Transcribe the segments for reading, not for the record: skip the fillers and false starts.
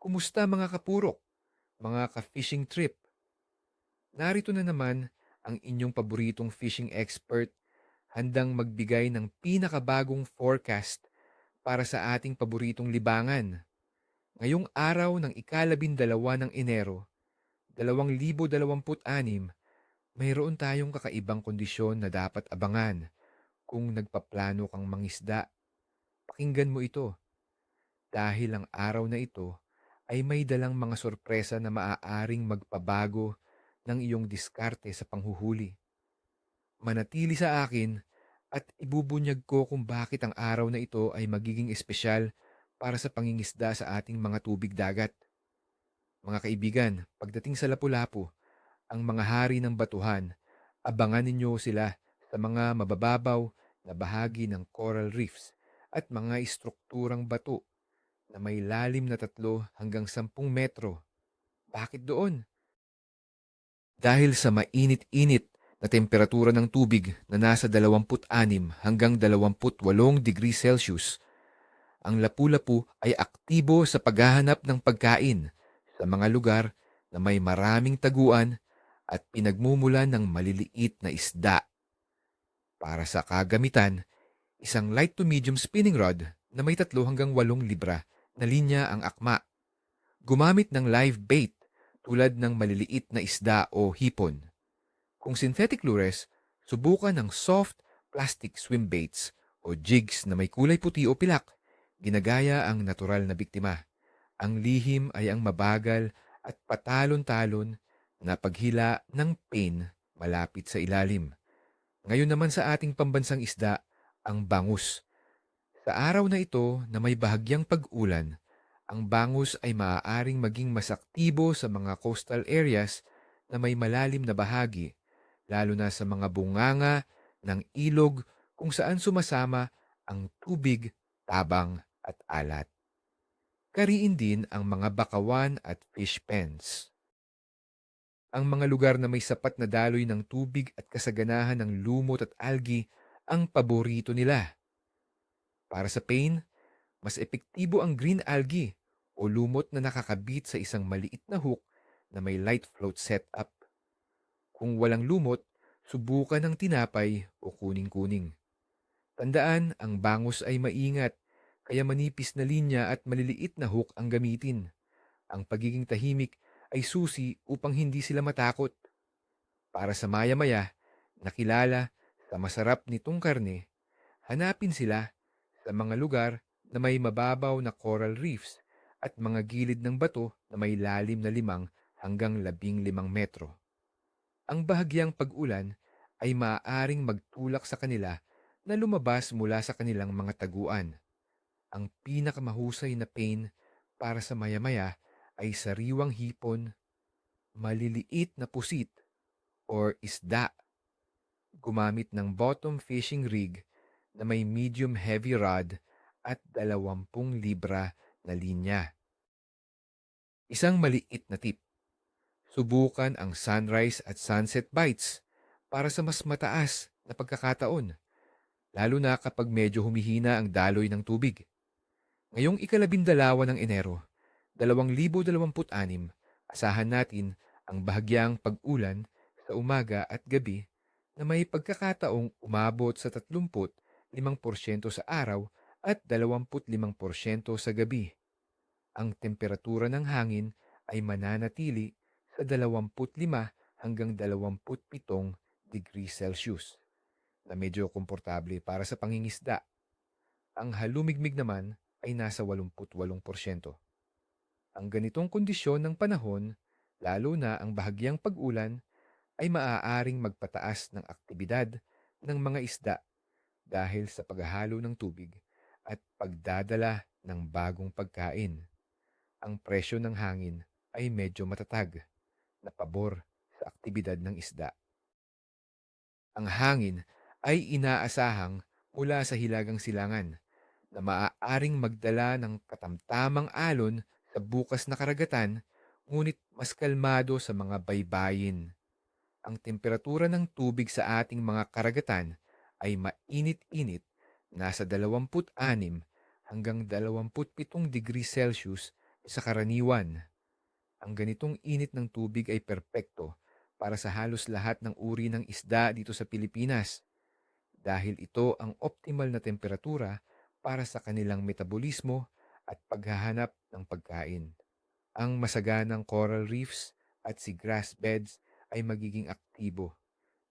Kumusta mga kapurok, mga ka-fishing trip? Narito na naman ang inyong paboritong fishing expert handang magbigay ng pinakabagong forecast para sa ating paboritong libangan. Ngayong araw ng ika-12 ng Enero, 2026, mayroon tayong kakaibang kondisyon na dapat abangan kung nagpaplano kang mangisda. Pakinggan mo ito dahil ang araw na ito ay may dalang mga sorpresa na maaaring magpabago ng iyong diskarte sa panghuhuli. Manatili sa akin at ibubunyag ko kung bakit ang araw na ito ay magiging espesyal para sa pangingisda sa ating mga tubig dagat. Mga kaibigan, pagdating sa Lapu-Lapu, ang mga hari ng batuhan, abangan ninyo sila sa mga mabababaw na bahagi ng coral reefs at mga istrukturang bato na may lalim na 3 hanggang 10 metro. Bakit doon? Dahil sa mainit-init na temperatura ng tubig na nasa 26 hanggang 28 degrees Celsius, ang lapu-lapu ay aktibo sa paghahanap ng pagkain sa mga lugar na may maraming taguan at pinagmumulan ng maliliit na isda. Para sa kagamitan, isang light to medium spinning rod na may 3 hanggang 8 libra na linya ang akma. Gumamit ng live bait tulad ng maliliit na isda o hipon. Kung synthetic lures, subukan ng soft plastic swim baits o jigs na may kulay puti o pilak. Ginagaya ang natural na biktima. Ang lihim ay ang mabagal at patalon-talon na paghila ng pain malapit sa ilalim. Ngayon naman sa ating pambansang isda, ang bangus. Sa araw na ito na may bahagyang pag-ulan, ang bangus ay maaaring maging mas aktibo sa mga coastal areas na may malalim na bahagi, lalo na sa mga bunganga ng ilog kung saan sumasama ang tubig, tabang at alat. Kariin din ang mga bakawan at fish pens. Ang mga lugar na may sapat na daloy ng tubig at kasaganahan ng lumot at algae ang paborito nila. Para sa pain, mas epektibo ang green algae o lumot na nakakabit sa isang maliit na hook na may light float setup. Kung walang lumot, subukan ng tinapay o kuning-kuning. Tandaan, ang bangus ay maingat, kaya manipis na linya at maliliit na hook ang gamitin. Ang pagiging tahimik ay susi upang hindi sila matakot. Para sa maya-maya, nakilala sa masarap nitong karne, hanapin sila sa mga lugar na may mababaw na coral reefs at mga gilid ng bato na may lalim na 5 hanggang 15 metro. Ang bahagyang pag-ulan ay maaaring magtulak sa kanila na lumabas mula sa kanilang mga taguan. Ang pinakamahusay na pain para sa maya-maya ay sariwang hipon, maliliit na pusit, or isda. Gumamit ng bottom fishing rig na may medium heavy rod at 20 libra na linya. Isang maliit na tip. Subukan ang sunrise at sunset bites para sa mas mataas na pagkakataon, lalo na kapag medyo humihina ang daloy ng tubig. Ngayong ika-12 ng Enero, 2026, asahan natin ang bahagyang pag-ulan sa umaga at gabi na may pagkakataong umabot sa 35% sa araw at 25% sa gabi. Ang temperatura ng hangin ay mananatili sa 25 hanggang 27 degrees Celsius na medyo komportable para sa pangingisda. Ang halumigmig naman ay nasa 88%. Ang ganitong kondisyon ng panahon, lalo na ang bahagyang pag-ulan, ay maaaring magpataas ng aktibidad ng mga isda dahil sa paghahalo ng tubig at pagdadala ng bagong pagkain. Ang presyo ng hangin ay medyo matatag na pabor sa aktibidad ng isda. Ang hangin ay inaasahang mula sa hilagang silangan na maaaring magdala ng katamtamang alon sa bukas na karagatan, ngunit mas kalmado sa mga baybayin. Ang temperatura ng tubig sa ating mga karagatan ay mainit-init, nasa 26 hanggang 27 degrees Celsius Sa karaniwan, ang ganitong init ng tubig ay perpekto para sa halos lahat ng uri ng isda dito sa Pilipinas dahil ito ang optimal na temperatura para sa kanilang metabolismo at paghahanap ng pagkain. Ang masaganang coral reefs at si grass beds ay magiging aktibo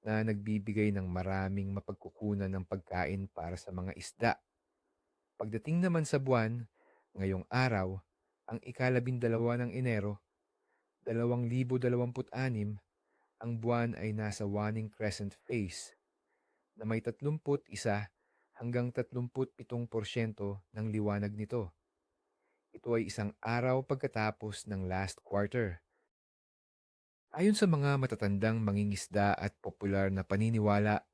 na nagbibigay ng maraming mapagkukunan ng pagkain para sa mga isda. Pagdating naman sa buwan, ngayong araw, ang ikalabindalawa ng Enero, 2026, ang buwan ay nasa waning crescent phase na may 31 hanggang 37% ng liwanag nito. Ito ay isang araw pagkatapos ng last quarter. Ayon sa mga matatandang mangingisda at popular na paniniwala,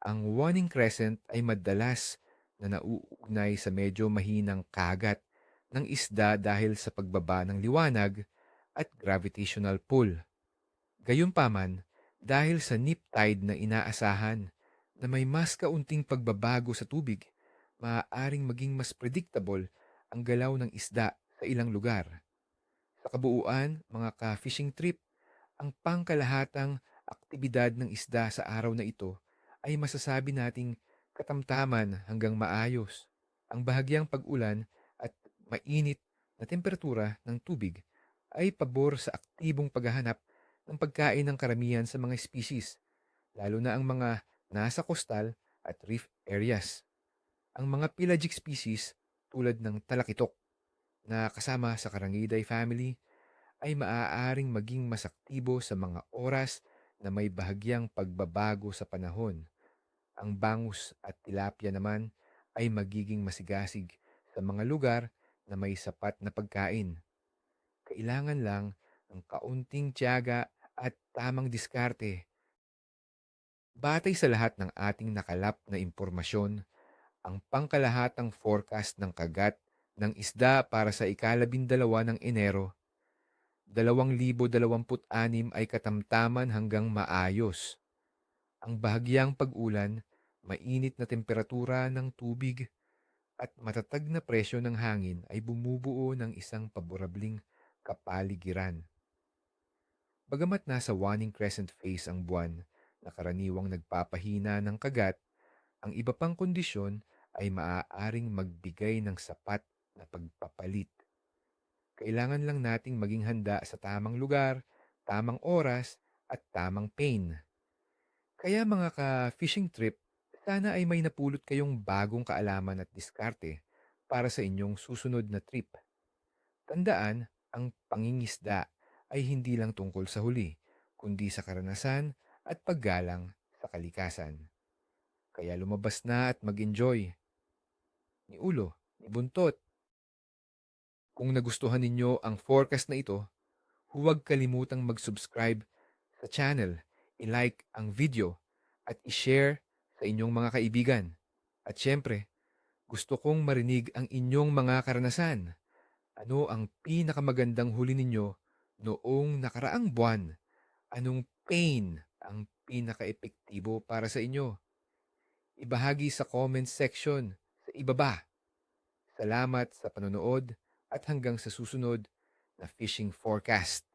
ang waning crescent ay madalas na nauugnay sa medyo mahinang kagat ng isda dahil sa pagbaba ng liwanag at gravitational pull. Gayunpaman, dahil sa neap tide na inaasahan na may mas kaunting pagbabago sa tubig, maaaring maging mas predictable ang galaw ng isda sa ilang lugar. Sa kabuuan, mga ka-fishing trip, ang pangkalahatang aktibidad ng isda sa araw na ito ay masasabi nating katamtaman hanggang maayos. Ang bahagyang pag-ulan at mainit na temperatura ng tubig ay pabor sa aktibong paghahanap ng pagkain ng karamihan sa mga species, lalo na ang mga nasa coastal at reef areas. Ang mga pelagic species tulad ng talakitok na kasama sa Carangidae family ay maaaring maging mas aktibo sa mga oras na may bahagyang pagbabago sa panahon. Ang bangus at tilapia naman ay magiging masigasig sa mga lugar na may sapat na pagkain. Kailangan lang ng kaunting tiyaga at tamang diskarte. Batay sa lahat ng ating nakalap na impormasyon, ang pangkalahatang forecast ng kagat ng isda para sa ikalabindalawa ng Enero 2026 ay katamtaman hanggang maayos. Ang bahagyang pag-ulan, mainit na temperatura ng tubig at matatag na presyo ng hangin ay bumubuo ng isang paborabling kapaligiran. Bagamat nasa waning crescent phase ang buwan na karaniwang nagpapahina ng kagat, ang iba pang kondisyon ay maaaring magbigay ng sapat na pagpapalit. Kailangan lang nating maging handa sa tamang lugar, tamang oras, at tamang pain. Kaya mga ka-fishing trip, sana ay may napulot kayong bagong kaalaman at diskarte para sa inyong susunod na trip. Tandaan, ang pangingisda ay hindi lang tungkol sa huli, kundi sa karanasan at paggalang sa kalikasan. Kaya lumabas na at mag-enjoy. Ni ulo, ni buntot. Kung nagustuhan ninyo ang forecast na ito, huwag kalimutang mag-subscribe sa channel, i-like ang video, at i-share sa inyong mga kaibigan. At syempre, gusto kong marinig ang inyong mga karanasan. Ano ang pinakamagandang huli ninyo noong nakaraang buwan? Anong pain ang pinaka-epektibo para sa inyo? Ibahagi sa comment section sa ibaba. Salamat sa panonood at hanggang sa susunod na fishing forecast.